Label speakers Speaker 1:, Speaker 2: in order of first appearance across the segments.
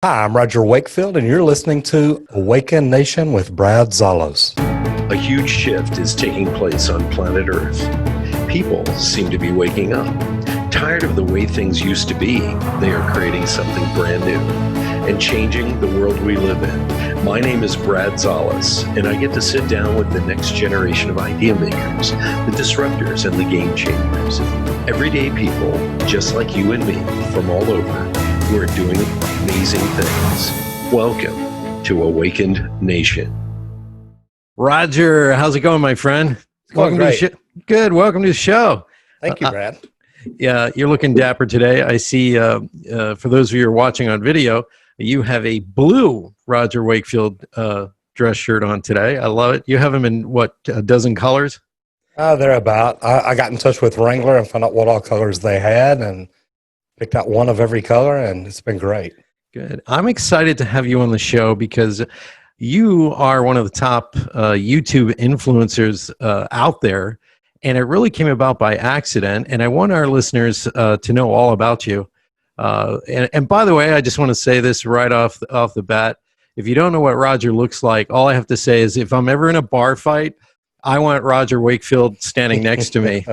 Speaker 1: Hi, I'm Roger Wakefield, and you're listening to Awaken Nation with Brad Szollose.
Speaker 2: A huge shift is taking place on planet Earth. People seem to be waking up. Tired of the way things used to be, they are creating something brand new and changing the world we live in. My name is Brad Szollose, and I get to sit down with the next generation of idea makers, the disruptors, and the game changers. Everyday people, just like you and me, from all over, who are doing amazing things. Welcome to Awakened Nation.
Speaker 3: Roger, how's it going, my friend?
Speaker 1: Going great.
Speaker 3: Good. Welcome to the show.
Speaker 1: Thank you, Brad.
Speaker 3: Yeah, you're looking dapper today. I see, for those of you who are watching on video, you have a blue Roger Wakefield dress shirt on today. I love it. You have them in, what, a dozen colors?
Speaker 1: They're about. I got in touch with Wrangler and found out what all colors they had and picked out one of every color, and it's been great.
Speaker 3: Good. I'm excited to have you on the show because you are one of the top YouTube influencers out there, and it really came about by accident. And I want our listeners to know all about you. And by the way, I just want to say this right off the bat. If you don't know what Roger looks like, all I have to say is if I'm ever in a bar fight, I want Roger Wakefield standing next to me.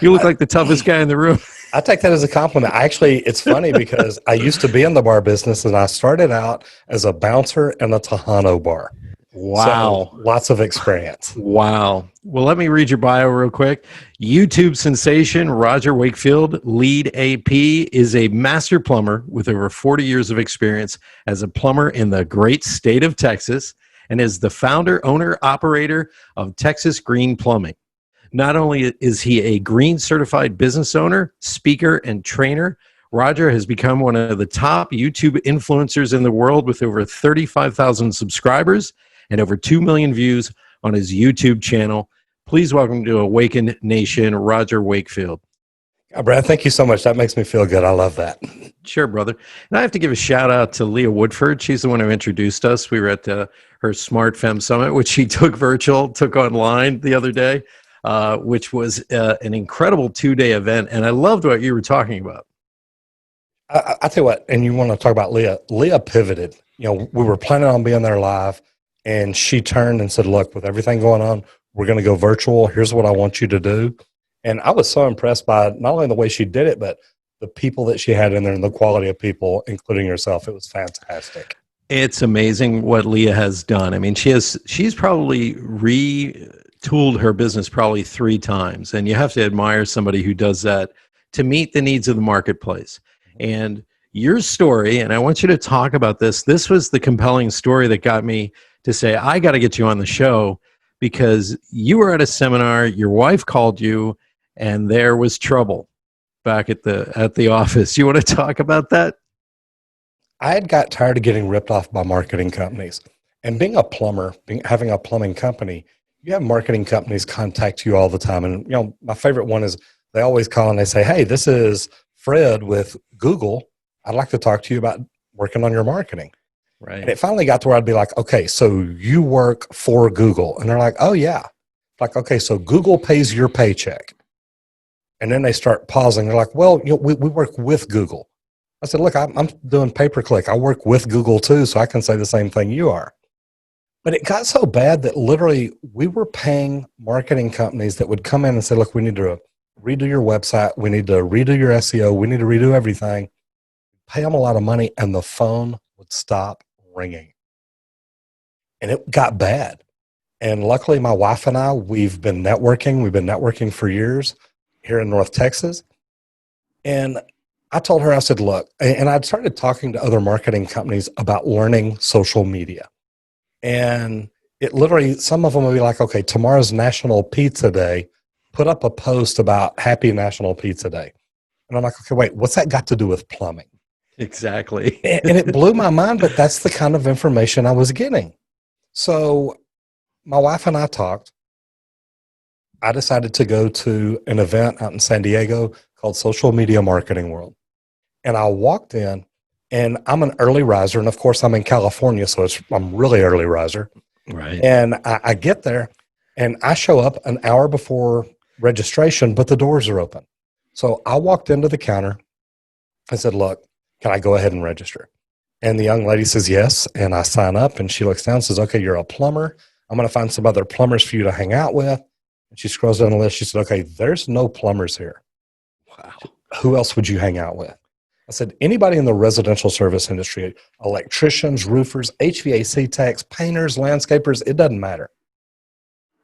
Speaker 3: You look like the toughest guy in the room.
Speaker 1: I take that as a compliment. It's funny because I used to be in the bar business, and I started out as a bouncer in a Tejano bar.
Speaker 3: Wow.
Speaker 1: So, lots of experience.
Speaker 3: Wow. Well, let me read your bio real quick. YouTube sensation Roger Wakefield, lead AP, is a master plumber with over 40 years of experience as a plumber in the great state of Texas and is the founder, owner, operator of Texas Green Plumbing. Not only is he a green certified business owner, speaker, and trainer, Roger has become one of the top YouTube influencers in the world with over 35,000 subscribers and over 2 million views on his YouTube channel. Please welcome to Awaken Nation, Roger Wakefield.
Speaker 1: Brad, thank you so much. That makes me feel good. I love that.
Speaker 3: Sure, brother. And I have to give a shout out to Leah Woodford. She's the one who introduced us. We were at her Smart Femme Summit, which she took online the other day. Which was an incredible 2-day event. And I loved what you were talking about.
Speaker 1: I tell you what, and you want to talk about Leah. Leah pivoted. We were planning on being there live, and she turned and said, look, with everything going on, we're going to go virtual. Here's what I want you to do. And I was so impressed by not only the way she did it, but the people that she had in there and the quality of people, including yourself. It was fantastic.
Speaker 3: It's amazing what Leah has done. I mean, she's probably retooled her business probably 3 times, and you have to admire somebody who does that to meet the needs of the marketplace. And your story, and I want you to talk about this. This was the compelling story that got me to say, I got to get you on the show because you were at a seminar, your wife called you, and there was trouble back at the office. You want to talk about that?
Speaker 1: I had got tired of getting ripped off by marketing companies. And being a plumber, having a plumbing company, you have marketing companies contact you all the time. And, my favorite one is they always call and they say, hey, this is Fred with Google. I'd like to talk to you about working on your marketing.
Speaker 3: Right.
Speaker 1: And it finally got to where I'd be like, okay, so you work for Google. And they're like, oh, yeah. Like, okay, so Google pays your paycheck. And then they start pausing. They're like, well, we work with Google. I said, look, I'm doing pay-per-click. I work with Google too, so I can say the same thing you are. But it got so bad that literally we were paying marketing companies that would come in and say, look, we need to redo your website. We need to redo your SEO. We need to redo everything. Pay them a lot of money, and the phone would stop ringing. And it got bad. And luckily, my wife and I, we've been networking. We've been networking for years here in North Texas. And I told her, I said, look, and I'd started talking to other marketing companies about learning social media. And it literally, some of them will be like, okay, tomorrow's National Pizza Day. Put up a post about Happy National Pizza Day. And I'm like, okay, wait, what's that got to do with plumbing?
Speaker 3: Exactly.
Speaker 1: And it blew my mind, but that's the kind of information I was getting. So my wife and I talked. I decided to go to an event out in San Diego called Social Media Marketing World. And I walked in, and I'm an early riser. And of course, I'm in California, so I'm really early riser.
Speaker 3: Right.
Speaker 1: And I get there, and I show up an hour before registration, but the doors are open. So I walked into the counter. I said, look, Can I go ahead and register? And the young lady says yes. And I sign up, and she looks down and says, okay, you're a plumber. I'm going to find some other plumbers for you to hang out with. And she scrolls down the list. She said, okay, there's no plumbers here.
Speaker 3: Wow.
Speaker 1: Who else would you hang out with? I said, anybody in the residential service industry, electricians, roofers, HVAC techs, painters, landscapers, it doesn't matter.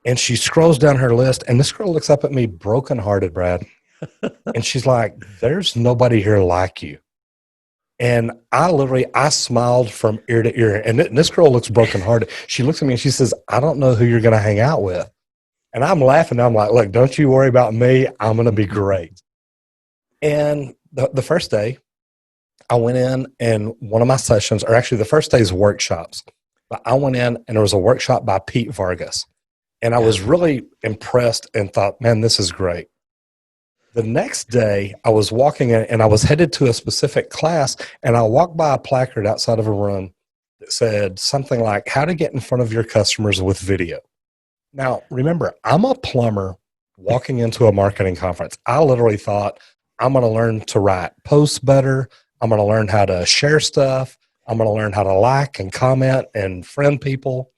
Speaker 1: And she scrolls down her list, and this girl looks up at me brokenhearted, Brad. And she's like, there's nobody here like you. And I smiled from ear to ear. And this girl looks brokenhearted. She looks at me and she says, I don't know who you're going to hang out with. And I'm laughing. I'm like, look, don't you worry about me. I'm going to be great. And the first day, I went in, and one of my sessions, or actually the first day's workshops, but I went in and there was a workshop by Pete Vargas. And I was really impressed and thought, man, this is great. The next day, I was walking in and I was headed to a specific class, and I walked by a placard outside of a room that said something like, how to get in front of your customers with video. Now, remember, I'm a plumber walking into a marketing conference. I literally thought, I'm going to learn to write posts better. I'm going to learn how to share stuff. I'm going to learn how to like and comment and friend people.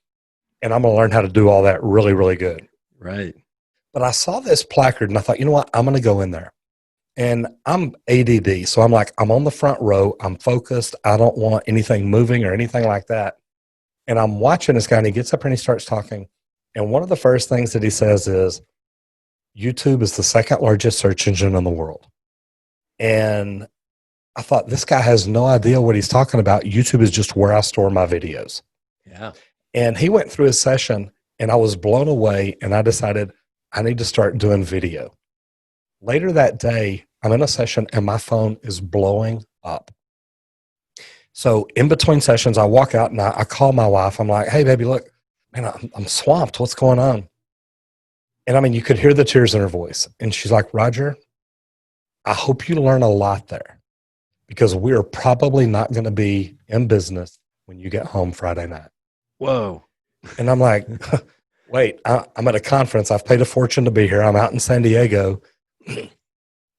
Speaker 1: And I'm going to learn how to do all that really, really good.
Speaker 3: Right.
Speaker 1: But I saw this placard and I thought, you know what? I'm going to go in there. And I'm ADD. So I'm like, I'm on the front row. I'm focused. I don't want anything moving or anything like that. And I'm watching this guy, and he gets up and he starts talking. And one of the first things that he says is, YouTube is the second largest search engine in the world. And I thought, this guy has no idea what he's talking about. YouTube is just where I store my videos.
Speaker 3: Yeah.
Speaker 1: And he went through his session, and I was blown away, and I decided I need to start doing video. Later that day, I'm in a session, and my phone is blowing up. So in between sessions, I walk out, and I call my wife. I'm like, hey, baby, look, man, I'm swamped. What's going on? And I mean, you could hear the tears in her voice. And she's like, Roger, I hope you learn a lot there, because we are probably not going to be in business when you get home Friday night.
Speaker 3: Whoa.
Speaker 1: And I'm like, wait, I'm at a conference. I've paid a fortune to be here. I'm out in San Diego.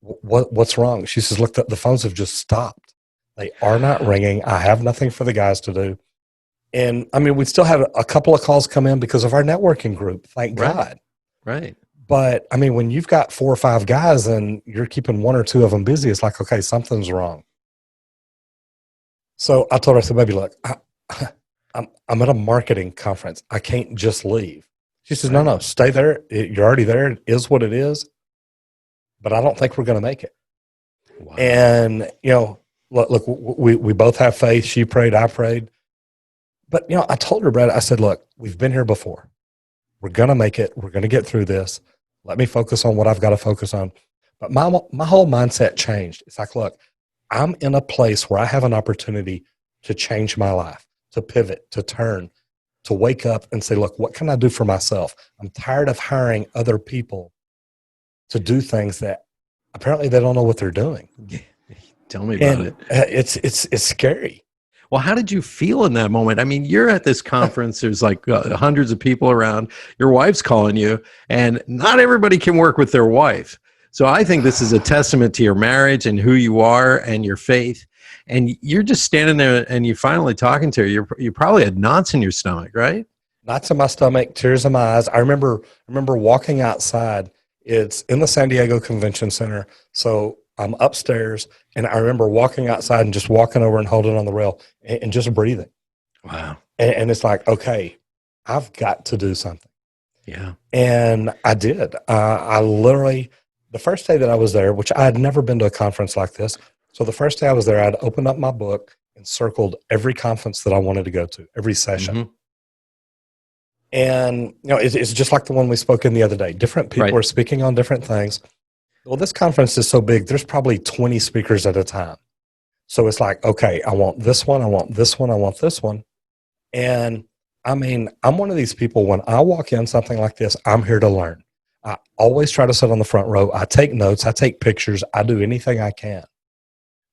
Speaker 1: What's wrong? She says, look, the phones have just stopped. They are not ringing. I have nothing for the guys to do. And I mean, we still have a couple of calls come in because of our networking group. Thank God.
Speaker 3: Right.
Speaker 1: But I mean, when you've got 4 or 5 guys and you're keeping 1 or 2 of them busy, it's like, okay, something's wrong. So I told her, I said, baby, look, I'm at a marketing conference. I can't just leave. She says, no, stay there. You're already there. It is what it is. But I don't think we're going to make it.
Speaker 3: Wow.
Speaker 1: And, you know, look, we both have faith. She prayed, I prayed. But, you know, I told her, Brad, I said, look, we've been here before. We're going to make it. We're going to get through this. Let me focus on what I've got to focus on. But my whole mindset changed. It's like, look, I'm in a place where I have an opportunity to change my life, to pivot, to turn, to wake up and say, look, what can I do for myself? I'm tired of hiring other people to do things that apparently they don't know what they're doing.
Speaker 3: Tell me about it.
Speaker 1: It's scary.
Speaker 3: Well, how did you feel in that moment? I mean, you're at this conference. There's like hundreds of people around. Your wife's calling you, and not everybody can work with their wife. So I think this is a testament to your marriage and who you are and your faith. And you're just standing there, and you're finally talking to her. You probably had knots in your stomach, right?
Speaker 1: Knots in my stomach, tears in my eyes. I remember walking outside. It's in the San Diego Convention Center. So I'm upstairs, and I remember walking outside and just walking over and holding on the rail and just breathing.
Speaker 3: Wow.
Speaker 1: And it's like, okay, I've got to do something.
Speaker 3: Yeah.
Speaker 1: And I did. I literally, the first day that I was there, which I had never been to a conference like this. So the first day I was there, I'd opened up my book and circled every conference that I wanted to go to, every session. Mm-hmm. And, you know, it's just like the one we spoke in the other day. Different people are speaking on different things. Well, this conference is so big, there's probably 20 speakers at a time. So it's like, okay, I want this one, I want this one, I want this one. And I mean, I'm one of these people, when I walk in something like this, I'm here to learn. I always try to sit on the front row. I take notes, I take pictures, I do anything I can.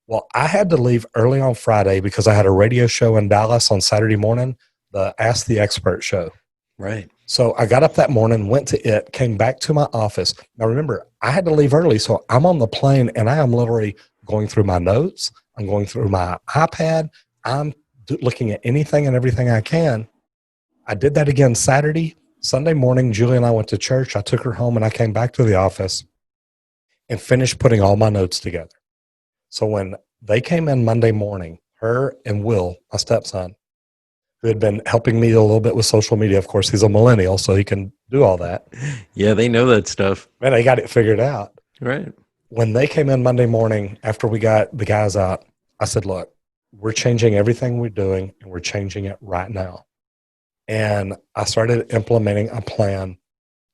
Speaker 1: Well, I had to leave early on Friday because I had a radio show in Dallas on Saturday morning, the Ask the Expert show.
Speaker 3: Right.
Speaker 1: So I got up that morning, went to it, came back to my office. Now remember, I had to leave early, so I'm on the plane and I am literally going through my notes. I'm going through my iPad. I'm looking at anything and everything I can. I did that again Saturday. Sunday morning, Julie and I went to church. I took her home and I came back to the office and finished putting all my notes together. So when they came in Monday morning, her and Will, my stepson, who had been helping me a little bit with social media. Of course, he's a millennial, so he can do all that.
Speaker 3: Yeah, they know that stuff.
Speaker 1: Man, they got it figured out.
Speaker 3: Right.
Speaker 1: When they came in Monday morning, after we got the guys out, I said, look, we're changing everything we're doing, and we're changing it right now. And I started implementing a plan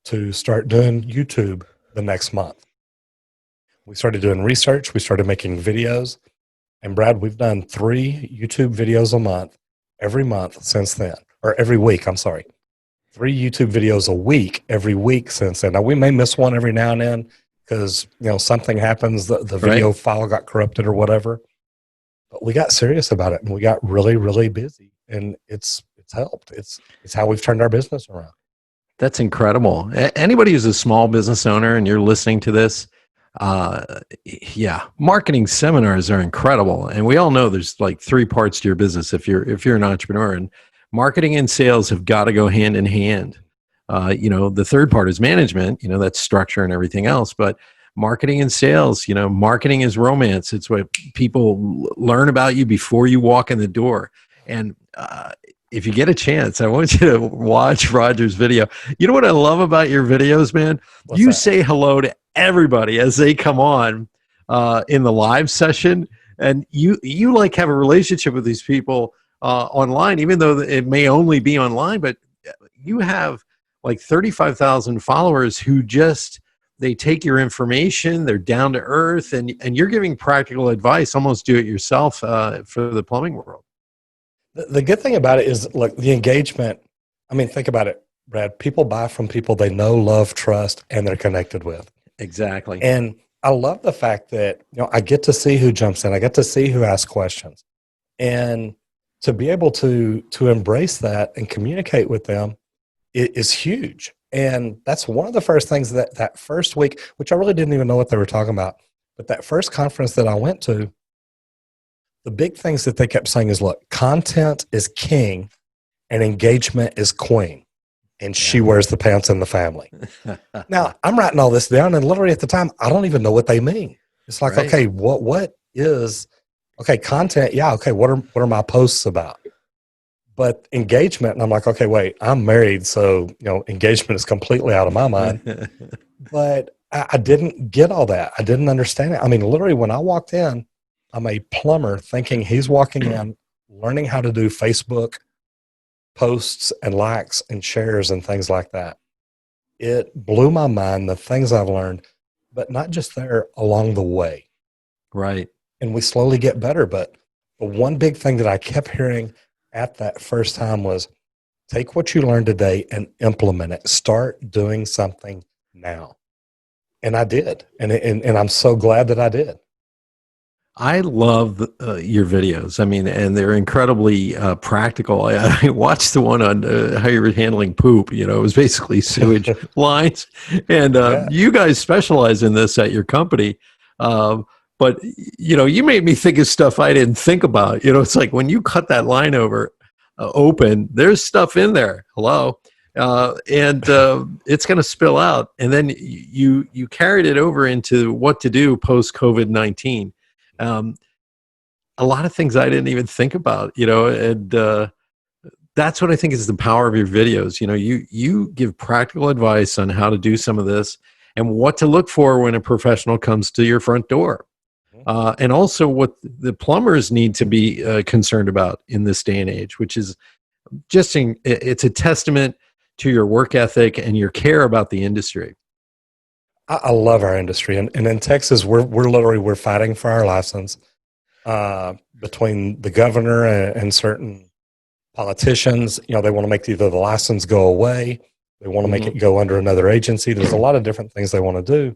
Speaker 1: to start doing YouTube the next month. We started doing research. We started making videos. And Brad, we've done 3 YouTube videos a month, every month since then, or every week, I'm sorry. 3 YouTube videos a week, every week since then. Now, we may miss one every now and then because, something happens, the video file got corrupted or whatever. But we got serious about it, and we got really, really busy, and it's helped. It's how we've turned our business around.
Speaker 3: That's incredible. Anybody who's a small business owner and you're listening to this, marketing seminars are incredible. And we all know there's like 3 parts to your business if you're an entrepreneur, and marketing and sales have got to go hand in hand. The third part is management, that's structure and everything else. But marketing and sales, marketing is romance. It's what people learn about you before you walk in the door. And if you get a chance, I want you to watch Roger's video. You know what I love about your videos, man? What's that? Say hello to everybody as they come on in the live session. And you like have a relationship with these people online, even though it may only be online, but you have like 35,000 followers who they take your information, they're down to earth, and you're giving practical advice, almost do it yourself for the plumbing world.
Speaker 1: The good thing about it is, look, the engagement. I mean, think about it, Brad. People buy from people they know, love, trust, and they're connected with.
Speaker 3: Exactly.
Speaker 1: And I love the fact that, I get to see who jumps in. I get to see who asks questions. And to be able to embrace that and communicate with them is huge. And that's one of the first things that first week, which I really didn't even know what they were talking about, but that first conference that I went to, the big things that they kept saying is, look, content is king and engagement is queen. And she wears the pants in the family. Now, I'm writing all this down, and literally at the time, I don't even know what they mean. It's like, okay, what is, content? Yeah, okay, what are my posts about? But engagement, and I'm like, okay, wait, I'm married, so, engagement is completely out of my mind. But I didn't get all that. I didn't understand it. I mean, literally, when I walked in, I'm a plumber thinking he's walking in, learning how to do Facebook posts and likes and shares and things like that. It blew my mind, the things I've learned, but not just there, along the way.
Speaker 3: Right.
Speaker 1: And we slowly get better. But the one big thing that I kept hearing at that first time was, take what you learned today and implement it. Start doing something now. And I did. And I'm so glad that I did.
Speaker 3: I love your videos. I mean, and they're incredibly practical. I watched the one on how you were handling poop. It was basically sewage lines. And you guys specialize in this at your company. But, you made me think of stuff I didn't think about. It's like when you cut that line open, there's stuff in there. Hello. And it's going to spill out. And then you carried it over into what to do post-COVID-19. A lot of things I didn't even think about, and that's what I think is the power of your videos. You give practical advice on how to do some of this and what to look for when a professional comes to your front door. And also what the plumbers need to be concerned about in this day and age, which is it's a testament to your work ethic and your care about the industry.
Speaker 1: I love our industry. And in Texas, we're fighting for our license between the governor and certain politicians. They want to make either the license go away. They want to make it go under another agency. There's a lot of different things they want to do.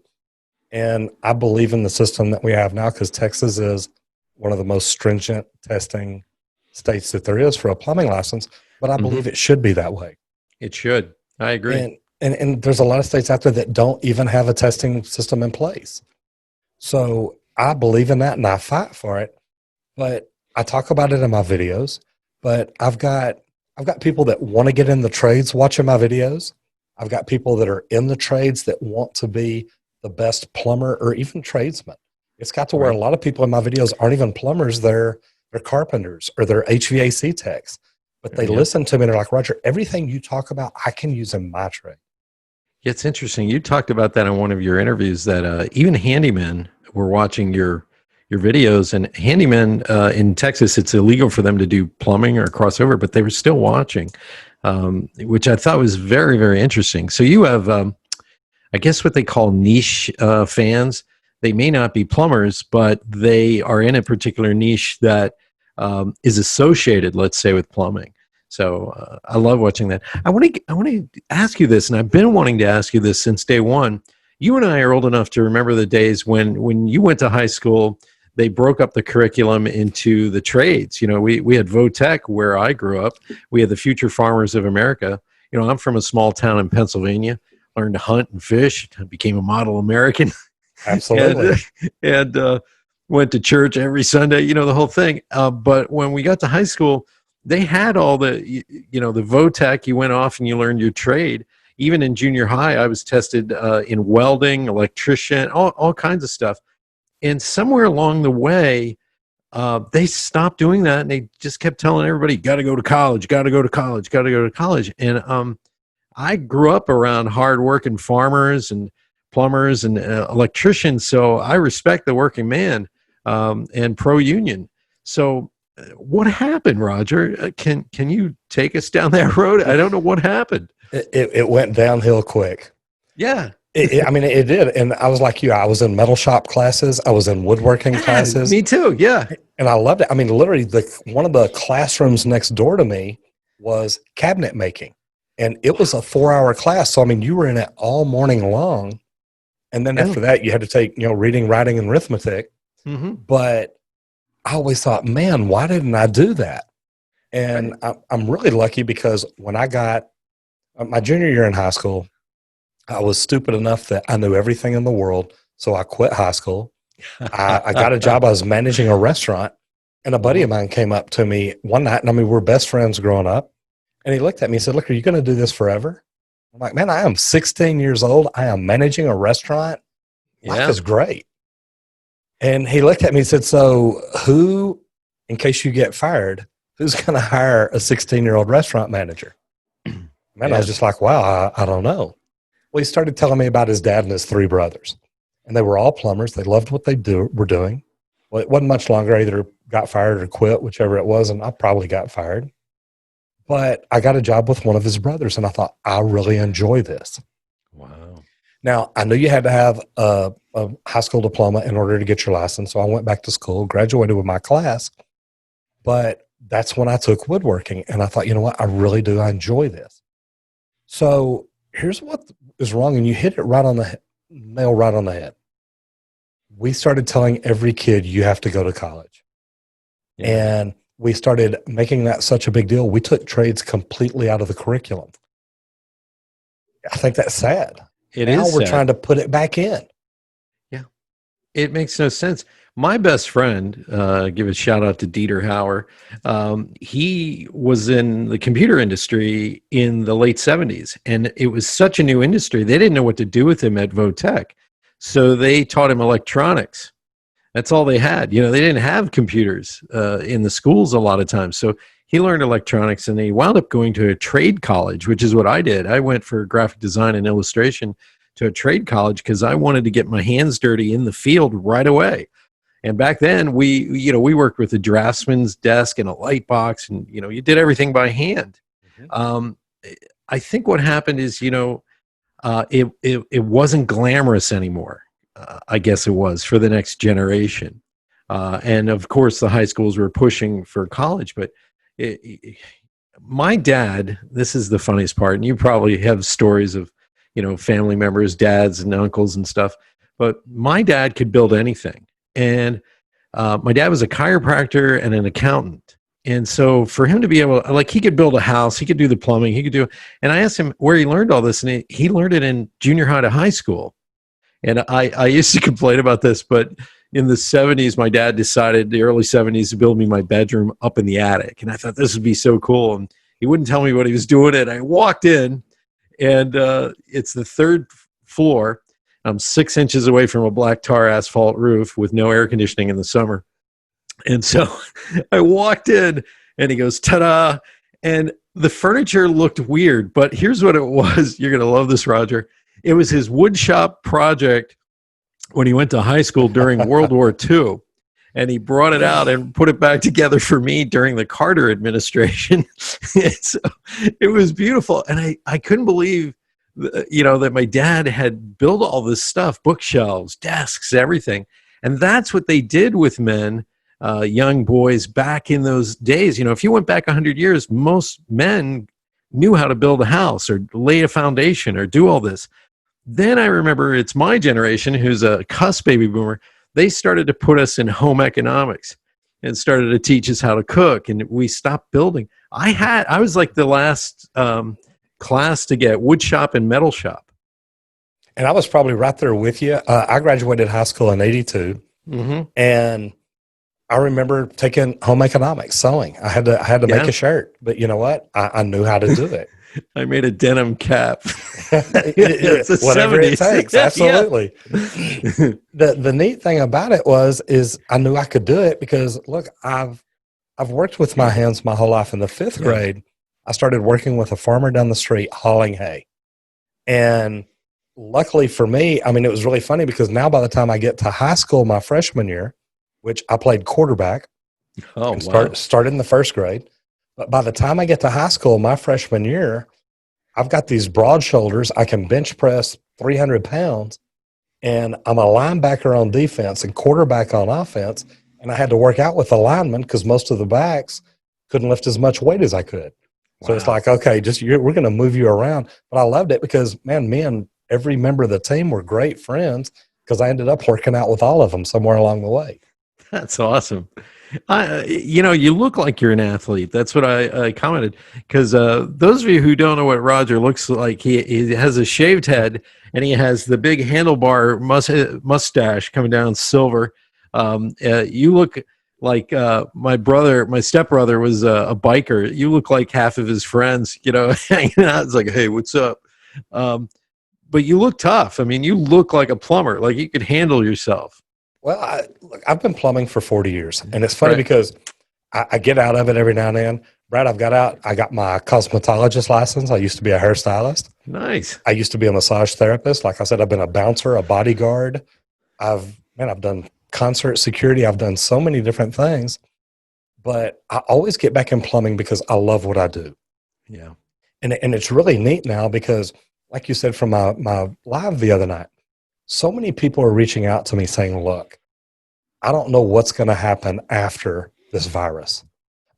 Speaker 1: And I believe in the system that we have now because Texas is one of the most stringent testing states that there is for a plumbing license. But I believe it should be that way.
Speaker 3: It should. I agree.
Speaker 1: And there's a lot of states out there that don't even have a testing system in place. So I believe in that and I fight for it. but I talk about it in my videos. But I've got people that want to get in the trades watching my videos. I've got people that are in the trades that want to be the best plumber or even tradesman. It's got to where a lot of people in my videos aren't even plumbers. They're carpenters or they're HVAC techs. But they listen to me and they're like, Roger, everything you talk about, I can use in my trade.
Speaker 3: It's interesting. You talked about that in one of your interviews that even handymen were watching your videos, and handymen in Texas, it's illegal for them to do plumbing or crossover, but they were still watching, which I thought was very, very interesting. So you have, I guess what they call niche fans. They may not be plumbers, but they are in a particular niche that is associated, let's say, with plumbing. So I love watching that. I want to ask you this, and I've been wanting to ask you this since day one. You and I are old enough to remember the days when you went to high school. They broke up the curriculum into the trades. You know, we had Votech where I grew up. We had the Future Farmers of America. You know, I'm from a small town in Pennsylvania. Learned to hunt and fish. I became a model American.
Speaker 1: Absolutely.
Speaker 3: and went to church every Sunday. You know, the whole thing. But when we got to high school, they had all the, you know, the Votech. You went off and you learned your trade. Even in junior high, I was tested in welding, electrician, all kinds of stuff. And somewhere along the way, they stopped doing that, and they just kept telling everybody, got to go to college, got to go to college, got to go to college. And I grew up around hardworking farmers and plumbers and electricians, so I respect the working man and pro-union. So what happened, Roger? Can you take us down that road? I don't know what happened.
Speaker 1: It went downhill quick.
Speaker 3: Yeah.
Speaker 1: I mean, it did. And I was like you. I was in metal shop classes. I was in woodworking classes.
Speaker 3: Me too, yeah.
Speaker 1: And I loved it. I mean, literally, one of the classrooms next door to me was cabinet making. And it was a 4-hour class. So, I mean, you were in it all morning long. And then after that, you had to take, you know, reading, writing, and arithmetic. Mm-hmm. But I always thought, man, why didn't I do that? And I'm really lucky because when I got my junior year in high school, I was stupid enough that I knew everything in the world. So I quit high school. I got a job. I was managing a restaurant. And a buddy of mine came up to me one night. And I mean, we were best friends growing up. And he looked at me and said, look, are you going to do this forever? I'm like, man, I am 16 years old. I am managing a restaurant. Life is great. And he looked at me and said, so who, in case you get fired, who's going to hire a 16-year-old restaurant manager? Man, I was just like, wow, I don't know. Well, he started telling me about his dad and his 3 brothers. And they were all plumbers. They loved what they were doing. Well, it wasn't much longer. I either got fired or quit, whichever it was, and I probably got fired. But I got a job with one of his brothers, and I thought, I really enjoy this.
Speaker 3: Wow.
Speaker 1: Now, I knew you had to have a high school diploma in order to get your license, so I went back to school, graduated with my class. But that's when I took woodworking, and I thought, you know what, I really do. I enjoy this. So here's what is wrong, and you hit it right on the nail right on the head. We started telling every kid, you have to go to college. Yeah. And we started making that such a big deal. We took trades completely out of the curriculum. I think that's sad. Now we're trying to put it back in.
Speaker 3: Yeah. It makes no sense. My best friend, give a shout out to Dieter Hauer. He was in the computer industry in the late 70s, and it was such a new industry. They didn't know what to do with him at Votech. So they taught him electronics. That's all they had. You know, they didn't have computers in the schools a lot of times. So he learned electronics, and he wound up going to a trade college, which is what I did. I went for graphic design and illustration to a trade college because I wanted to get my hands dirty in the field right away. And back then, we worked with a draftsman's desk and a light box, and, you know, you did everything by hand. Mm-hmm. I think what happened is, you know, it wasn't glamorous anymore. I guess it was for the next generation. And of course, the high schools were pushing for college. But my dad, this is the funniest part, and you probably have stories of, you know, family members, dads and uncles and stuff. But my dad could build anything. And my dad was a chiropractor and an accountant. And so for him to be able, like, he could build a house, he could do the plumbing, he could do, and I asked him where he learned all this, and he learned it in junior high to high school. And I used to complain about this, but, in the 70s, my dad decided, the early 70s, to build me my bedroom up in the attic. And I thought this would be so cool. And he wouldn't tell me what he was doing. And I walked in, and it's the third floor. I'm 6 inches away from a black tar asphalt roof with no air conditioning in the summer. And so I walked in, and he goes, ta-da. And the furniture looked weird, but here's what it was. You're going to love this, Roger. It was his wood shop project when he went to high school during World War II. And he brought it out and put it back together for me during the Carter administration. So it was beautiful. And I couldn't believe, that my dad had built all this stuff, bookshelves, desks, everything. And that's what they did with men, young boys back in those days. If you went back 100 years, most men knew how to build a house or lay a foundation or do all this. Then I remember it's my generation, who's a cusp baby boomer. They started to put us in home economics and started to teach us how to cook. And we stopped building. I was like the last class to get wood shop and metal shop.
Speaker 1: And I was probably right there with you. I graduated high school in 82. Mm-hmm. And I remember taking home economics, sewing. I had to make a shirt, but you know what? I knew how to do it.
Speaker 3: I made a denim cap.
Speaker 1: Whatever 70s. It takes, absolutely. Yeah. The neat thing about it is I knew I could do it because look, I've worked with my hands my whole life. In the fifth grade, I started working with a farmer down the street hauling hay, and luckily for me, it was really funny because now by the time I get to high school, my freshman year, which I played quarterback, started in the first grade. But by the time I get to high school, my freshman year, I've got these broad shoulders. I can bench press 300 pounds, and I'm a linebacker on defense and quarterback on offense. And I had to work out with the linemen because most of the backs couldn't lift as much weight as I could. Wow. So it's like, okay, we're going to move you around. But I loved it because, man, me and every member of the team were great friends because I ended up working out with all of them somewhere along the way.
Speaker 3: That's awesome. You look like you're an athlete. That's what I commented. Because those of you who don't know what Roger looks like, he has a shaved head and he has the big handlebar mustache coming down silver. You look like my stepbrother was a biker. You look like half of his friends, hanging out. It's like, hey, what's up? But you look tough. You look like a plumber. Like you could handle yourself.
Speaker 1: Well, I've been plumbing for 40 years, and it's funny because I get out of it every now and then. Brad, I got my cosmetologist license. I used to be a hairstylist.
Speaker 3: Nice.
Speaker 1: I used to be a massage therapist. Like I said, I've been a bouncer, a bodyguard. I've done concert security. I've done so many different things, but I always get back in plumbing because I love what I do.
Speaker 3: Yeah.
Speaker 1: And it's really neat now because, like you said, from my live the other night, so many people are reaching out to me saying, look, I don't know what's going to happen after this virus.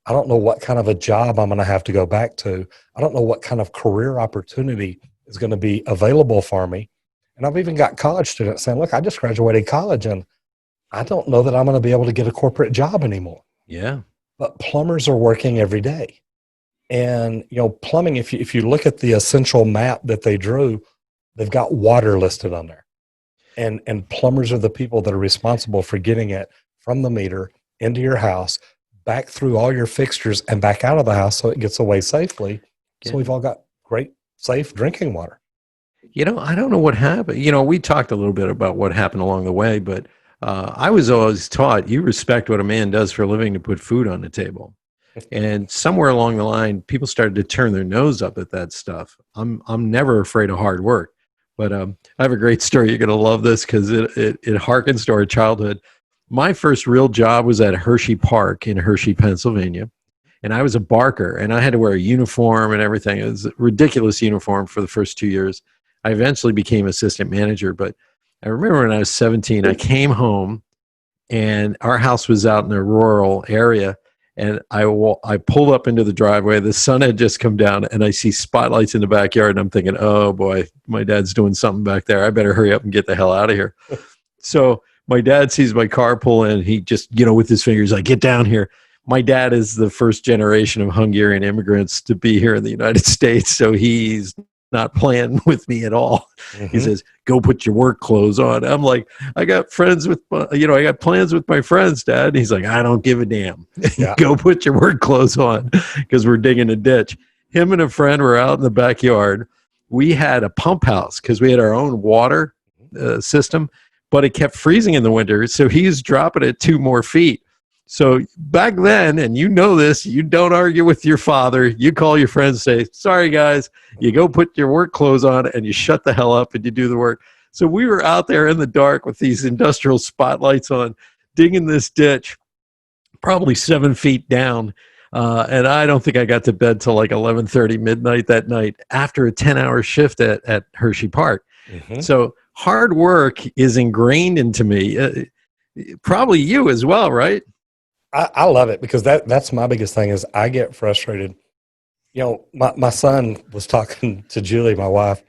Speaker 1: I don't know what kind of a job I'm going to have to go back to. I don't know what kind of career opportunity is going to be available for me. And I've even got college students saying, look, I just graduated college and I don't know that I'm going to be able to get a corporate job anymore.
Speaker 3: Yeah.
Speaker 1: But plumbers are working every day. And, plumbing, if you look at the essential map that they drew, they've got water listed on there. And plumbers are the people that are responsible for getting it from the meter into your house, back through all your fixtures and back out of the house so it gets away safely. Yeah. So we've all got great, safe drinking water.
Speaker 3: I don't know what happened. We talked a little bit about what happened along the way, but I was always taught you respect what a man does for a living to put food on the table. And somewhere along the line, people started to turn their nose up at that stuff. I'm never afraid of hard work. But I have a great story. You're going to love this because it harkens to our childhood. My first real job was at Hershey Park in Hershey, Pennsylvania. And I was a barker, and I had to wear a uniform and everything. It was a ridiculous uniform for the first 2 years. I eventually became assistant manager. But I remember when I was 17, I came home, and our house was out in a rural area. And I pulled up into the driveway. The sun had just come down, and I see spotlights in the backyard. And I'm thinking, oh, boy, my dad's doing something back there. I better hurry up and get the hell out of here. So my dad sees my car pull in. He just, with his fingers, like, get down here. My dad is the first generation of Hungarian immigrants to be here in the United States. So he's not playing with me at all. He
Speaker 1: Mhm.
Speaker 3: says, "Go put your work clothes on." I'm like, "I got friends with, I got plans with my friends, Dad." And he's like, "I don't give a damn.
Speaker 1: Yeah.
Speaker 3: Go put your work clothes on," because we're digging a ditch. Him and a friend were out in the backyard. We had a pump house because we had our own water system, but it kept freezing in the winter. So he's dropping it 2 more feet. So back then, and you know this, you don't argue with your father. You call your friends, say, "Sorry, guys," you go put your work clothes on and you shut the hell up and you do the work. So we were out there in the dark with these industrial spotlights on, digging this ditch, probably 7 feet down. And I don't think I got to bed till like 11:30 midnight that night after a 10-hour shift at Hershey Park.
Speaker 1: Mhm.
Speaker 3: So hard work is ingrained into me. Probably you as well, right?
Speaker 1: I love it because that's my biggest thing is I get frustrated. My son was talking to Julie, my wife,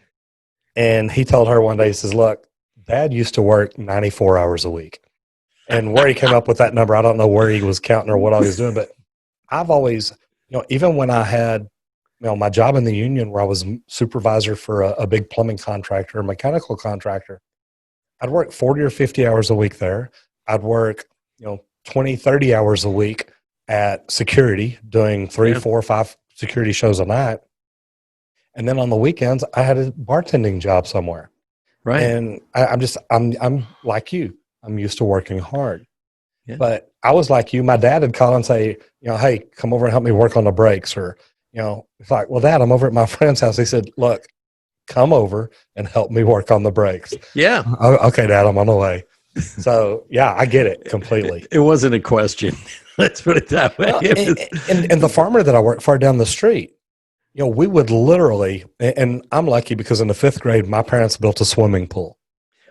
Speaker 1: and he told her one day, he says, "Look, Dad used to work 94 hours a week." And where he came up with that number, I don't know where he was counting or what all he was doing, but I've always, even when I had, my job in the union where I was supervisor for a big plumbing contractor, a mechanical contractor, I'd work 40 or 50 hours a week there. I'd work, 20, 30 hours a week at security doing three,
Speaker 3: Yeah.
Speaker 1: 4, 5 security shows a night. And then on the weekends, I had a bartending job somewhere.
Speaker 3: Right.
Speaker 1: And I'm like you. I'm used to working hard.
Speaker 3: Yeah.
Speaker 1: But I was like you. My dad would call and say, "Hey, come over and help me work on the brakes." Or, it's like, "Well, Dad, I'm over at my friend's house." He said, "Look, come over and help me work on the brakes."
Speaker 3: Yeah.
Speaker 1: "Oh, okay, Dad, I'm on the way." So yeah, I get it completely.
Speaker 3: It wasn't a question. Let's put it that way.
Speaker 1: Well, and the farmer that I worked for down the street, we would literally, and I'm lucky because in the 5th grade, my parents built a swimming pool.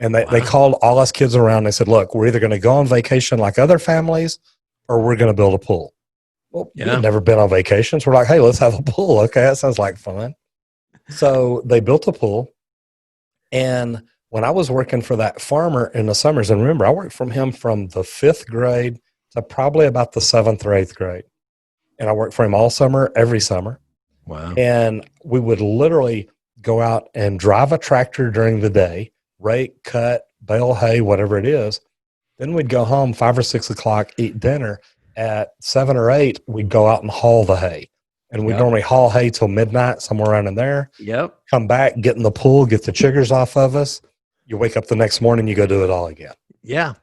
Speaker 1: And they
Speaker 3: Wow.
Speaker 1: called all us kids around. They said, "Look, we're either going to go on vacation like other families or we're going to build a pool." Well, we
Speaker 3: Yeah.
Speaker 1: had never been on vacation. So we're like, "Hey, let's have a pool." Okay, that sounds like fun. So they built a pool. And when I was working for that farmer in the summers, and remember, I worked from him from the 5th grade to probably about the 7th or 8th grade. And I worked for him all summer, every summer.
Speaker 3: Wow.
Speaker 1: And we would literally go out and drive a tractor during the day, rake, cut, bale hay, whatever it is. Then we'd go home 5 or 6 o'clock, eat dinner. At 7 or 8, we'd go out and haul the hay. And we'd
Speaker 3: Yep.
Speaker 1: normally haul hay till midnight, somewhere around in there.
Speaker 3: Yep.
Speaker 1: Come back, get in the pool, get the chiggers off of us. You wake up the next morning, you go do it all again.
Speaker 3: Yeah.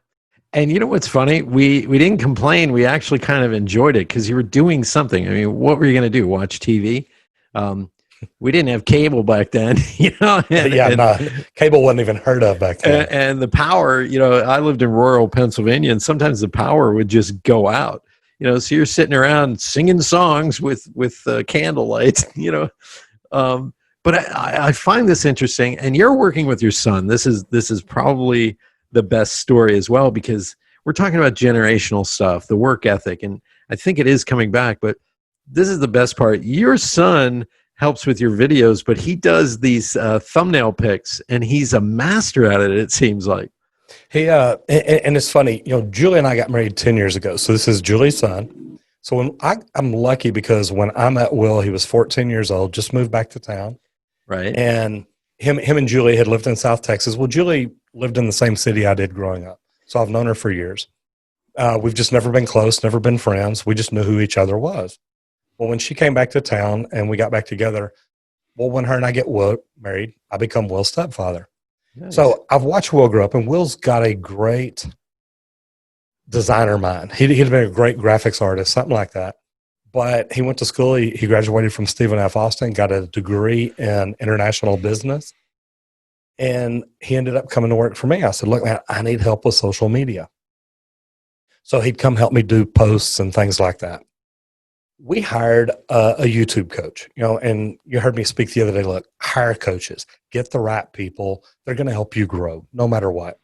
Speaker 3: And you know what's funny? We didn't complain. We actually kind of enjoyed it because you were doing something. I mean, what were you going to do? Watch TV? We didn't have cable back then,
Speaker 1: Cable wasn't even heard of back then.
Speaker 3: And the power, I lived in rural Pennsylvania, and sometimes the power would just go out. So you're sitting around singing songs with candlelight, But I find this interesting, and you're working with your son. This is probably the best story as well, because we're talking about generational stuff, the work ethic, and I think it is coming back. But this is the best part. Your son helps with your videos, but he does these thumbnail picks, and he's a master at it. It seems like.
Speaker 1: He and it's funny, Julie and I got married 10 years ago. So this is Julie's son. So when I'm lucky because when I met Will, he was 14 years old, just moved back to town.
Speaker 3: Right.
Speaker 1: And him and Julie had lived in South Texas. Well, Julie lived in the same city I did growing up. So I've known her for years. We've just never been close, never been friends. We just knew who each other was. Well, when she came back to town and we got back together, when her and I get married, I become Will's stepfather.
Speaker 3: Nice.
Speaker 1: So I've watched Will grow up, and Will's got a great designer mind. He'd been a great graphics artist, something like that. But he went to school. He graduated from Stephen F. Austin, got a degree in international business, and he ended up coming to work for me. I said, "Look, man, I need help with social media." So he'd come help me do posts and things like that. We hired a YouTube coach, and you heard me speak the other day. Look, hire coaches, get the right people. They're going to help you grow no matter what.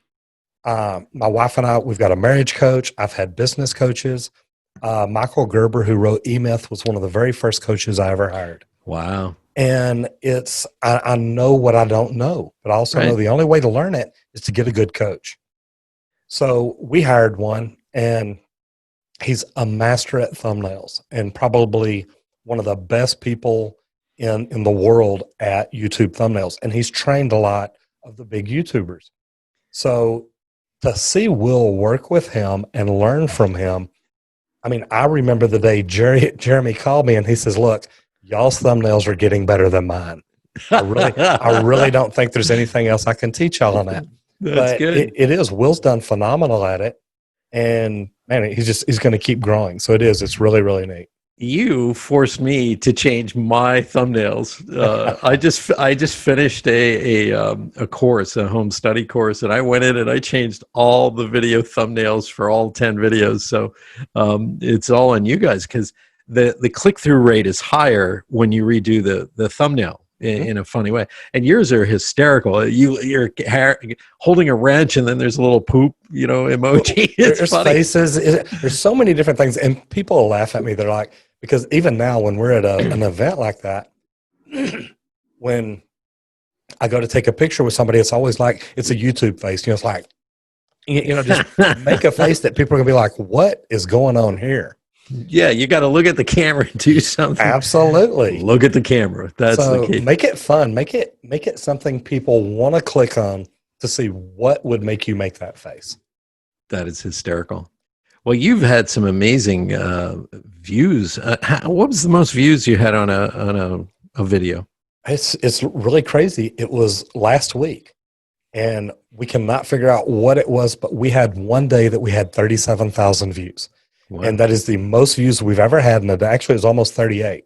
Speaker 1: My wife and I, we've got a marriage coach. I've had business coaches. Michael Gerber, who wrote E-Myth, was one of the very first coaches I ever hired.
Speaker 3: Wow.
Speaker 1: And I know what I don't know, but I also know the only way to learn it is to get a good coach. So we hired one, and he's a master at thumbnails and probably one of the best people in the world at YouTube thumbnails, and he's trained a lot of the big YouTubers. So to see Will work with him and learn from him, I mean, I remember the day Jeremy called me and he says, "Look, y'all's thumbnails are getting better than mine. I really don't think there's anything else I can teach y'all on that."
Speaker 3: That's
Speaker 1: but
Speaker 3: good.
Speaker 1: It is. Will's done phenomenal at it, and man, he's going to keep growing. So it's really, really neat.
Speaker 3: You forced me to change my thumbnails. I just finished a course, a home study course, and I went in and I changed all the video thumbnails for all 10 videos. So it's all on you guys, because the click-through rate is higher when you redo the thumbnail in a funny way. And yours are hysterical. You're holding a wrench and then there's a little poop, emoji.
Speaker 1: There's faces. There's so many different things. And people laugh at me. They're like, because even now when we're at an event like that, when I go to take a picture with somebody, it's always like, it's a YouTube face. It's like, just make a face that people are going to be like, what is going on here?
Speaker 3: Yeah, you got to look at the camera and do something.
Speaker 1: Absolutely.
Speaker 3: Look at the camera. That's the key.
Speaker 1: Make it fun. Make it something people want to click on to see what would make you make that face. That
Speaker 3: is hysterical. Well, you've had some amazing views. What was the most views you had on a video?
Speaker 1: It's really crazy. It was last week, and we cannot figure out what it was, but we had one day that we had 37,000 views. Wow. And that is the most views we've ever had in a day. Actually, it was almost 38.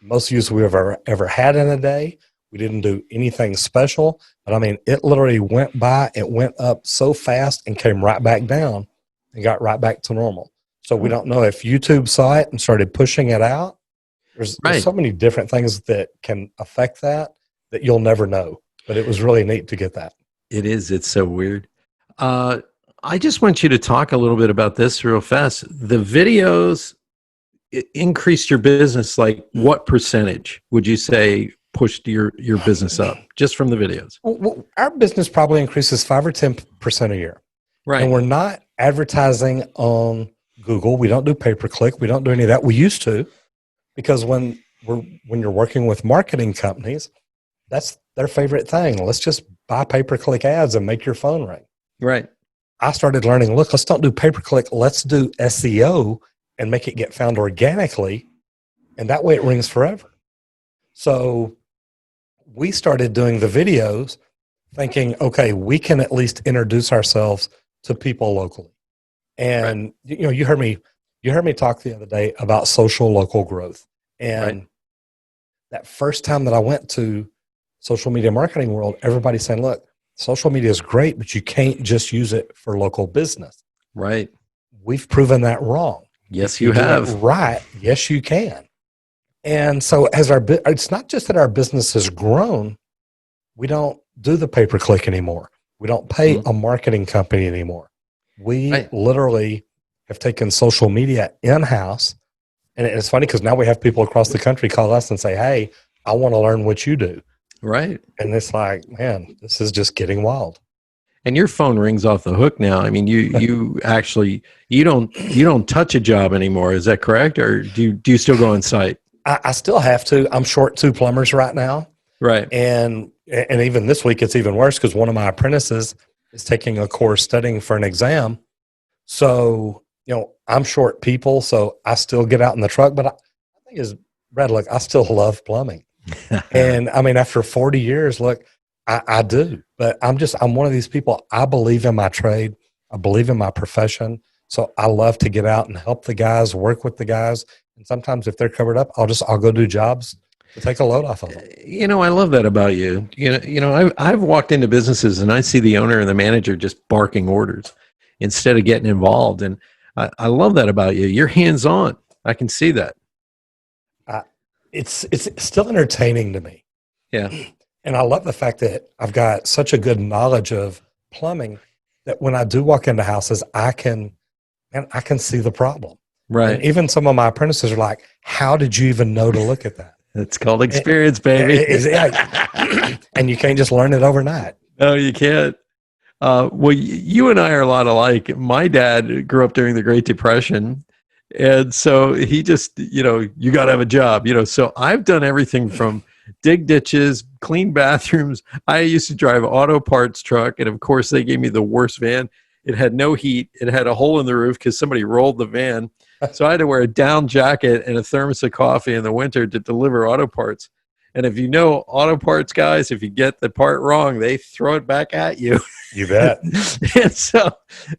Speaker 1: Most views we've ever had in a day. We didn't do anything special, but I mean, it literally went by. It went up so fast and came right back down and got right back to normal. So we don't know if YouTube saw it and started pushing it out. There's so many different things that can affect that you'll never know. But it was really neat to get that.
Speaker 3: It is. It's so weird. I just want you to talk a little bit about this real fast. The videos increased your business. Like, what percentage would you say pushed your business up just from the videos?
Speaker 1: Well, our business probably increases 5 or 10% a year.
Speaker 3: Right.
Speaker 1: And we're not advertising on Google. We don't do pay-per-click. We don't do any of that. We used to, because when you're working with marketing companies, that's their favorite thing. Let's just buy pay-per-click ads and make your phone ring.
Speaker 3: Right.
Speaker 1: I started learning, look, let's don't do pay-per-click. Let's do SEO and make it get found organically. And that way it rings forever. So we started doing the videos thinking, okay, we can at least introduce ourselves to people locally. And, you heard me talk the other day about social local growth. And that first time that I went to social media marketing world, everybody's saying, look, social media is great, but you can't just use it for local business.
Speaker 3: Right.
Speaker 1: We've proven that wrong.
Speaker 3: Yes, you have.
Speaker 1: Right. Yes, you can. And so it's not just that our business has grown. We don't do the pay-per-click anymore. We don't pay a marketing company anymore. We literally have taken social media in-house. And it's funny because now we have people across the country call us and say, hey, I want to learn what you do.
Speaker 3: Right.
Speaker 1: And it's like, man, this is just getting wild.
Speaker 3: And your phone rings off the hook now. I mean, you actually, you don't touch a job anymore. Is that correct? Or do you still go on site?
Speaker 1: I still have to. I'm short 2 plumbers right now.
Speaker 3: Right.
Speaker 1: And even this week, it's even worse because one of my apprentices is taking a course studying for an exam. So, I'm short people, so I still get out in the truck. But I think as Brad, look, I still love plumbing. And I mean, after 40 years, look, I do. But I'm one of these people. I believe in my trade. I believe in my profession. So I love to get out and help the guys, work with the guys. And sometimes if they're covered up, I'll go do jobs to take a load off of them.
Speaker 3: I love that about you. I've walked into businesses and I see the owner and the manager just barking orders instead of getting involved. And I love that about you. You're hands-on. I can see that.
Speaker 1: It's still entertaining to me.
Speaker 3: Yeah.
Speaker 1: And I love the fact that I've got such a good knowledge of plumbing that when I do walk into houses, I can see the problem.
Speaker 3: Right.
Speaker 1: And even some of my apprentices are like, how did you even know to look at that?
Speaker 3: It's called experience, baby.
Speaker 1: And you can't just learn it overnight.
Speaker 3: No, you can't. Well, you and I are a lot alike. My dad grew up during the Great Depression, And so he just, you got to have a job, So I've done everything from dig ditches, clean bathrooms. I used to drive auto parts truck. And of course, they gave me the worst van. It had no heat. It had a hole in the roof because somebody rolled the van. So I had to wear a down jacket and a thermos of coffee in the winter to deliver auto parts. And if you know auto parts guys, if you get the part wrong, they throw it back at you.
Speaker 1: You bet.
Speaker 3: And so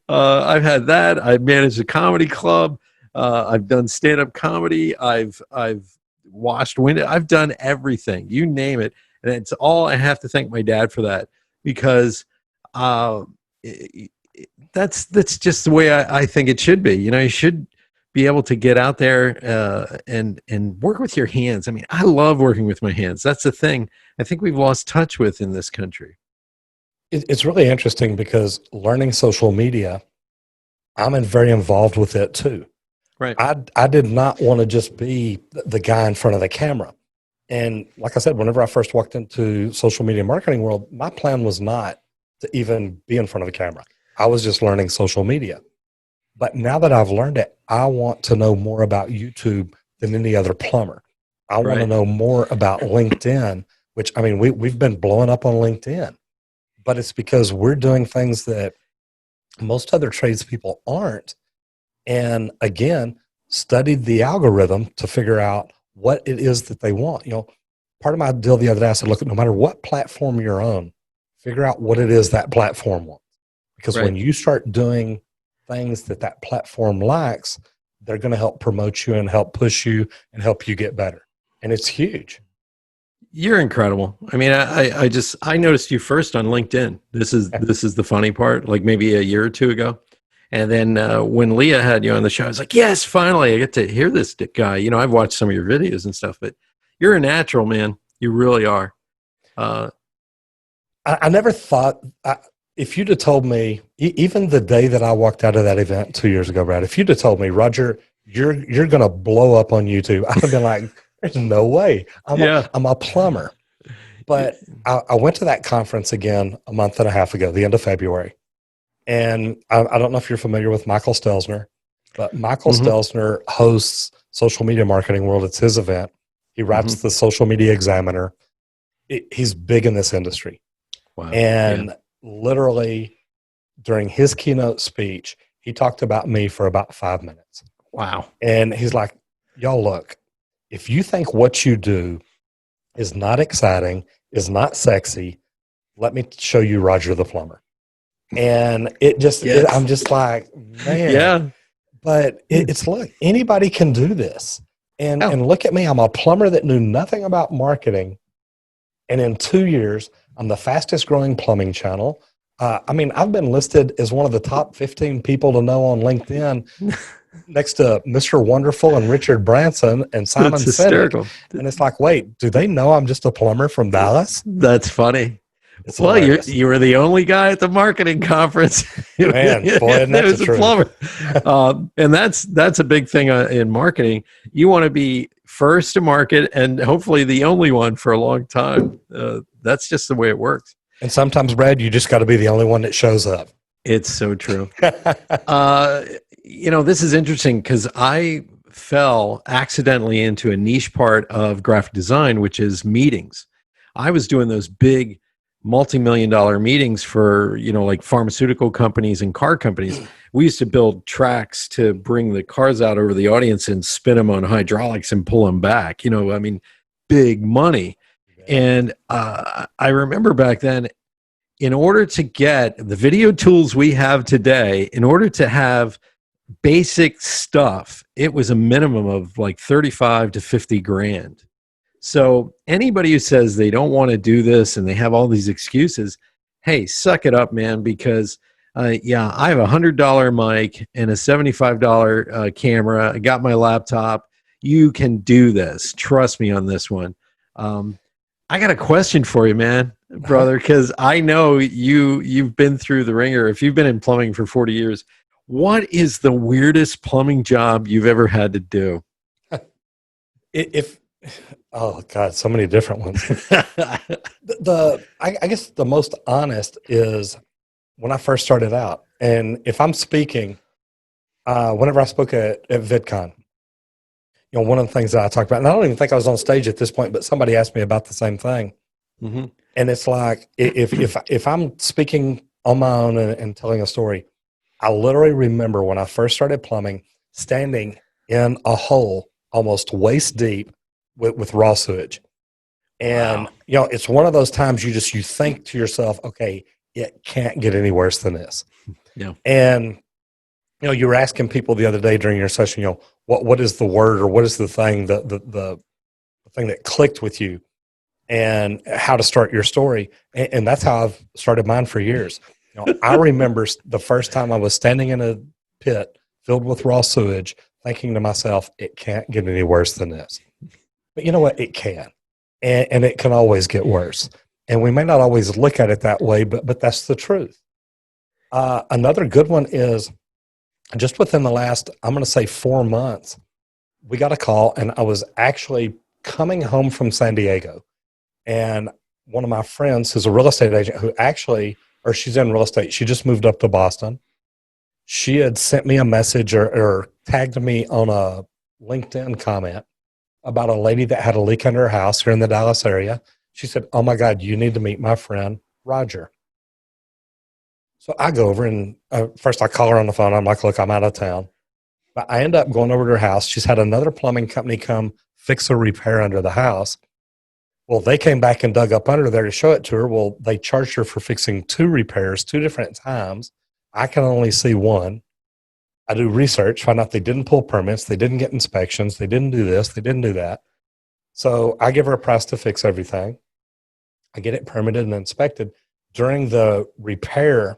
Speaker 3: I've had that. I've managed a comedy club. I've done stand-up comedy. I've washed windows. I've done everything. You name it. And it's all, I have to thank my dad for that, because that's just the way I think it should be. You should be able to get out there and work with your hands. I mean, I love working with my hands. That's the thing I think we've lost touch with in this country.
Speaker 1: It's really interesting because learning social media, I'm very involved with it too.
Speaker 3: Right.
Speaker 1: I did not want to just be the guy in front of the camera. And like I said, whenever I first walked into social media marketing world, my plan was not to even be in front of the camera. I was just learning social media. But now that I've learned it, I want to know more about YouTube than any other plumber. I want to know more about LinkedIn, which, I mean, we've been blowing up on LinkedIn, but it's because we're doing things that most other tradespeople aren't. And again, studied the algorithm to figure out what it is that they want. Part of my deal the other day, I said, look, no matter what platform you're on, figure out what it is that platform wants. Because when you start doing things that platform lacks, they're going to help promote you and help push you and help you get better. And it's huge.
Speaker 3: You're incredible. I mean, I noticed you first on LinkedIn. This is the funny part, like maybe a year or two ago. And then when Leah had you on the show, I was like, yes, finally, I get to hear this guy. I've watched some of your videos and stuff, but you're a natural, man. You really are.
Speaker 1: I never thought, if you'd have told me, even the day that I walked out of that event 2 years ago, Brad, if you'd have told me, Roger, you're going to blow up on YouTube, I'd have been like, there's no way. I'm a plumber. But I went to that conference again a month and a half ago, the end of February. And I don't know if you're familiar with Michael Stelzner, but Michael Stelzner hosts Social Media Marketing World. It's his event. He writes the Social Media Examiner. He's big in this industry. Wow. And literally during his keynote speech, he talked about me for about 5 minutes.
Speaker 3: Wow.
Speaker 1: And he's like, y'all, look, if you think what you do is not exciting, is not sexy, let me show you Roger the Plumber. And I'm just like, man. Yeah. But it's look, anybody can do this. And look at me, I'm a plumber that knew nothing about marketing. And in 2 years, I'm the fastest growing plumbing channel. I've been listed as one of the top 15 people to know on LinkedIn next to Mr. Wonderful and Richard Branson and Simon Sinek. And it's like, wait, do they know I'm just a plumber from Dallas?
Speaker 3: That's funny. Well, you were the only guy at the marketing conference.
Speaker 1: Man, boy, and that's a
Speaker 3: plumber. And that's a big thing in marketing. You want to be first to market and hopefully the only one for a long time. That's just the way it works.
Speaker 1: And sometimes, Brad, you just got to be the only one that shows up.
Speaker 3: It's so true. This is interesting because I fell accidentally into a niche part of graphic design, which is meetings. I was doing those big multi-million-dollar meetings for, like pharmaceutical companies and car companies. We used to build tracks to bring the cars out over the audience and spin them on hydraulics and pull them back. Big money. And I remember back then, in order to get the video tools we have today, in order to have basic stuff, it was a minimum of like 35 to 50 grand. So anybody who says they don't want to do this and they have all these excuses, hey, suck it up, man, because I have a $100 mic and a $75 camera. I got my laptop. You can do this. Trust me on this one. I got a question for you, man, brother, because I know you've been through the ringer. If you've been in plumbing for 40 years, what is the weirdest plumbing job you've ever had to do?
Speaker 1: Oh God, so many different ones. I guess the most honest is when I first started out. And if I'm speaking, Whenever I spoke at VidCon, one of the things that I talked about, and I don't even think I was on stage at this point, but somebody asked me about the same thing.
Speaker 3: Mm-hmm.
Speaker 1: And it's like, if I'm speaking on my own and telling a story, I literally remember when I first started plumbing, standing in a hole almost waist deep with raw sewage. And,
Speaker 3: Wow.
Speaker 1: it's one of those times you think to yourself, okay, it can't get any worse than this.
Speaker 3: Yeah.
Speaker 1: And, you were asking people the other day during your session, what is the word or what is the thing, the thing that clicked with you and how to start your story. And that's how I've started mine for years. I remember the first time I was standing in a pit filled with raw sewage, thinking to myself, it can't get any worse than this. But you know what? It can. And it can always get worse. And we may not always look at it that way, but that's the truth. Another good one is just within the last, I'm going to say 4 months, we got a call, and I was actually coming home from San Diego. And one of my friends who's a real estate agent she's in real estate. She just moved up to Boston. She had sent me a message or tagged me on a LinkedIn comment about a lady that had a leak under her house here in the Dallas area. She said, "Oh my God, you need to meet my friend, Roger." So I go over and first I call her on the phone. I'm like, "Look, I'm out of town." But I end up going over to her house. She's had another plumbing company come fix a repair under the house. Well, they came back and dug up under there to show it to her. Well, they charged her for fixing 2 repairs 2 different times. I can only see one. I do research, find out they didn't pull permits, they didn't get inspections, they didn't do this, they didn't do that. So I give her a price to fix everything. I get it permitted and inspected. During the repair,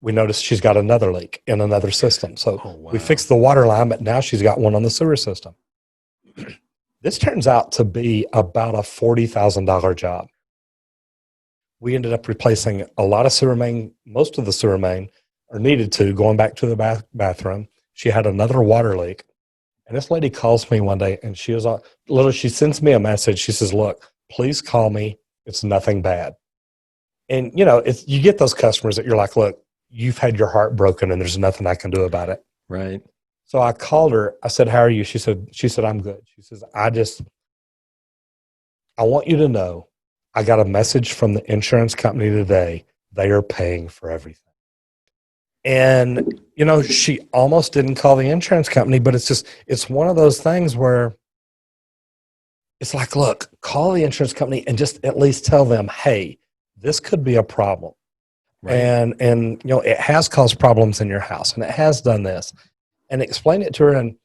Speaker 1: we noticed she's got another leak in another system. So we fixed the water line, but now she's got one on the sewer system. This turns out to be about a $40,000 job. We ended up replacing a lot of sewer main, most of the sewer main, or needed to, going back to the bathroom. She had another water leak. And this lady calls me one day, and she sends me a message. She says, "Look, please call me. It's nothing bad." And, you get those customers that you're like, "Look, you've had your heart broken, and there's nothing I can do about it."
Speaker 3: Right.
Speaker 1: So I called her. I said, "How are you?" She said, "I'm good." She says, I want you to know, I got a message from the insurance company today. They are paying for everything." And, she almost didn't call the insurance company, but it's one of those things where it's like, look, call the insurance company and just at least tell them, hey, this could be a problem. Right. And it has caused problems in your house, and it has done this. And explain it to her. And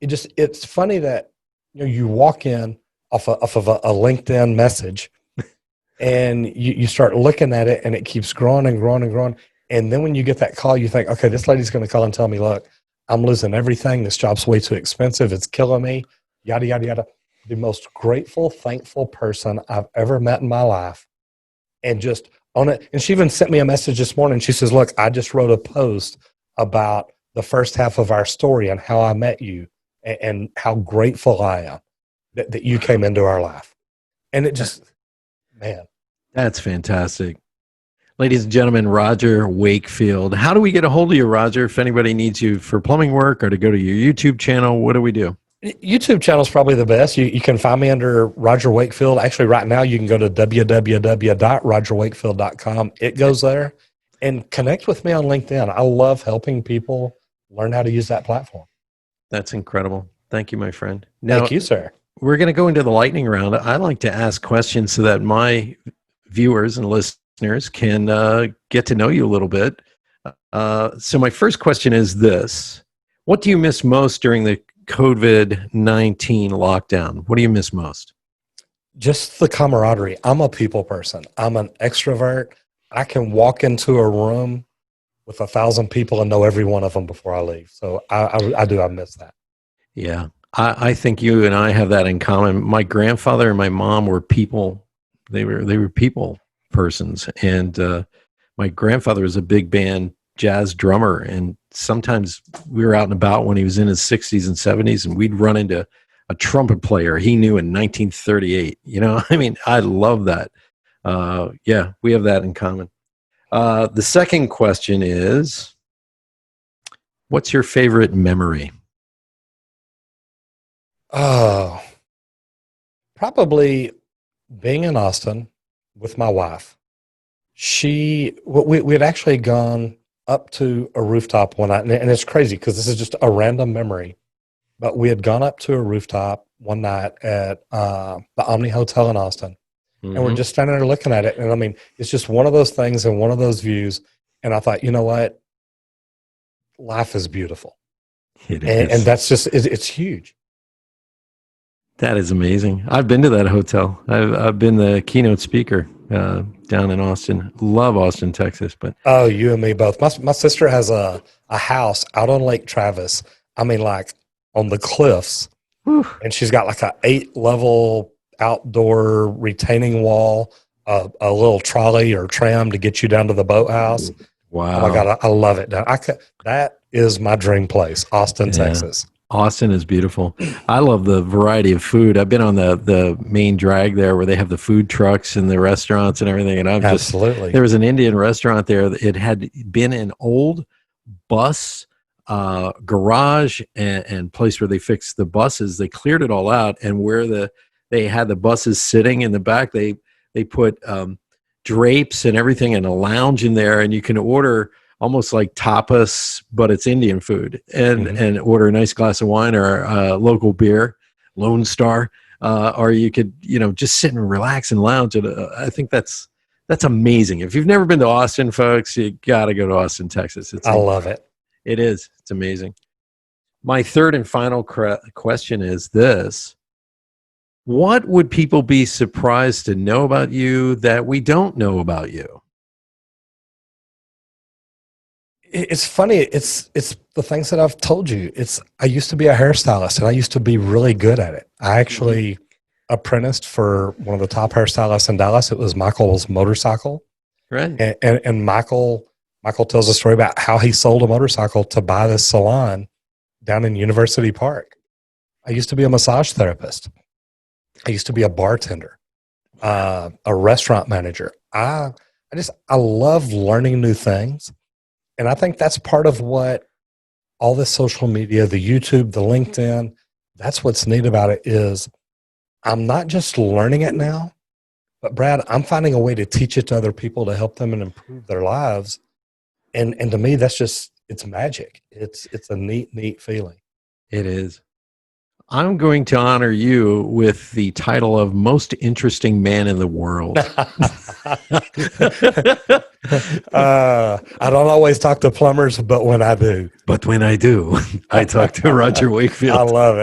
Speaker 1: it's funny that, you walk in off of a LinkedIn message and you start looking at it, and it keeps growing and growing and growing. And then when you get that call, you think, okay, this lady's going to call and tell me, "Look, I'm losing everything. This job's way too expensive. It's killing me." Yada, yada, yada. The most grateful, thankful person I've ever met in my life. And just on it. And she even sent me a message this morning. She says, "Look, I just wrote a post about the first half of our story and how I met you and how grateful I am that you came into our life." And it just, man.
Speaker 3: That's fantastic. Ladies and gentlemen, Roger Wakefield. How do we get a hold of you, Roger, if anybody needs you for plumbing work or to go to your YouTube channel? What do we do?
Speaker 1: YouTube channel is probably the best. You can find me under Roger Wakefield. Actually, right now, you can go to www.rogerwakefield.com. It goes there. And connect with me on LinkedIn. I love helping people learn how to use that platform.
Speaker 3: That's incredible. Thank you, my friend.
Speaker 1: Now, thank you, sir.
Speaker 3: We're going to go into the lightning round. I like to ask questions so that my viewers and listeners can get to know you a little bit. So my first question is this. What do you miss most during the COVID-19 lockdown? What do you miss most?
Speaker 1: Just the camaraderie. I'm a people person. I'm an extrovert. I can walk into a room with 1,000 people and know every one of them before I leave. So I miss that. Yeah.
Speaker 3: I think you and I have that in common. My grandfather and my mom were people. They were people persons. And my grandfather was a big band jazz drummer. And sometimes we were out and about when he was in his 60s and 70s, and we'd run into a trumpet player he knew in 1938. I love that. Yeah, we have that in common. The second question is, What's your favorite memory?
Speaker 1: Oh, probably being in Austin with my wife. We had actually gone up to a rooftop one night, and it's crazy because this is just a random memory. But we had gone up to a rooftop one night at the Omni Hotel in Austin, and we're just standing there looking at it. And I mean, it's just one of those things and one of those views. And I thought, you know what? Life is beautiful.
Speaker 3: It is.
Speaker 1: And that's just, it's huge.
Speaker 3: That is amazing. I've been to that hotel. I've been the keynote speaker down in Austin. Love Austin, Texas. But
Speaker 1: oh, you and me both. My sister has a house out on Lake Travis. I mean, like on the cliffs. Whew. And she's got like a 8-level outdoor retaining wall, a little trolley or tram to get you down to the boathouse.
Speaker 3: Wow.
Speaker 1: Oh my God, I love it. That is my dream place, Austin, Texas.
Speaker 3: Austin is beautiful. I love the variety of food. I've been on the main drag there where they have the food trucks and the restaurants and everything. And
Speaker 1: Absolutely.
Speaker 3: There was an Indian restaurant there. It had been an old bus garage and place where they fixed the buses. They cleared it all out, and where they had the buses sitting in the back, they put drapes and everything and a lounge in there, and you can order almost like tapas, but it's Indian food, and order a nice glass of wine or local beer, Lone Star, or you could just sit and relax and lounge. I think that's amazing. If you've never been to Austin, folks, you got to go to Austin, Texas. I love it. It is. It's amazing. My third and final question is this. What would people be surprised to know about you that we don't know about you?
Speaker 1: It's funny. It's the things that I've told you. I used to be a hairstylist, and I used to be really good at it. I actually apprenticed for one of the top hairstylists in Dallas. It was Michael's motorcycle.
Speaker 3: Right.
Speaker 1: And Michael tells a story about how he sold a motorcycle to buy this salon down in University Park. I used to be a massage therapist. I used to be a bartender, a restaurant manager. I love learning new things. And I think that's part of what all this social media, the YouTube, the LinkedIn, that's what's neat about it is I'm not just learning it now, but Brad, I'm finding a way to teach it to other people to help them and improve their lives. And to me, that's just, it's magic. It's a neat feeling.
Speaker 3: It is. I'm going to honor you with the title of most interesting man in the world.
Speaker 1: I don't always talk to plumbers, but when I do.
Speaker 3: I talk to Roger Wakefield.
Speaker 1: I love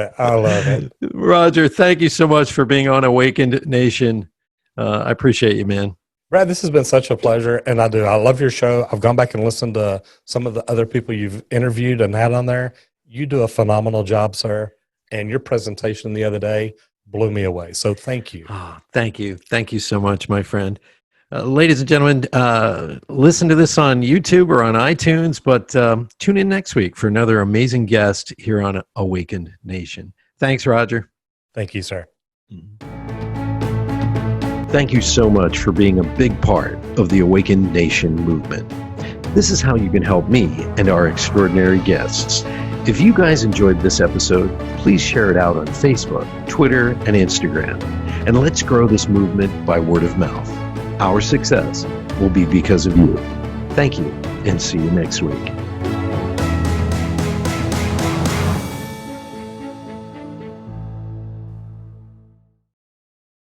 Speaker 1: it.
Speaker 3: Roger, thank you so much for being on Awakened Nation. I appreciate you, man.
Speaker 1: Brad, this has been such a pleasure, and I do. I love your show. I've gone back and listened to some of the other people you've interviewed and had on there. You do a phenomenal job, sir, and your presentation the other day blew me away. So thank you.
Speaker 3: Oh, thank you. Thank you so much, my friend. Ladies and gentlemen, listen to this on YouTube or on iTunes, but tune in next week for another amazing guest here on Awakened Nation. Thanks, Roger.
Speaker 1: Thank you, sir.
Speaker 2: Thank you so much for being a big part of the Awakened Nation movement. This is how you can help me and our extraordinary guests. If you guys enjoyed this episode, please share it out on Facebook, Twitter, and Instagram. And let's grow this movement by word of mouth. Our success will be because of you. Thank you, and see you next week.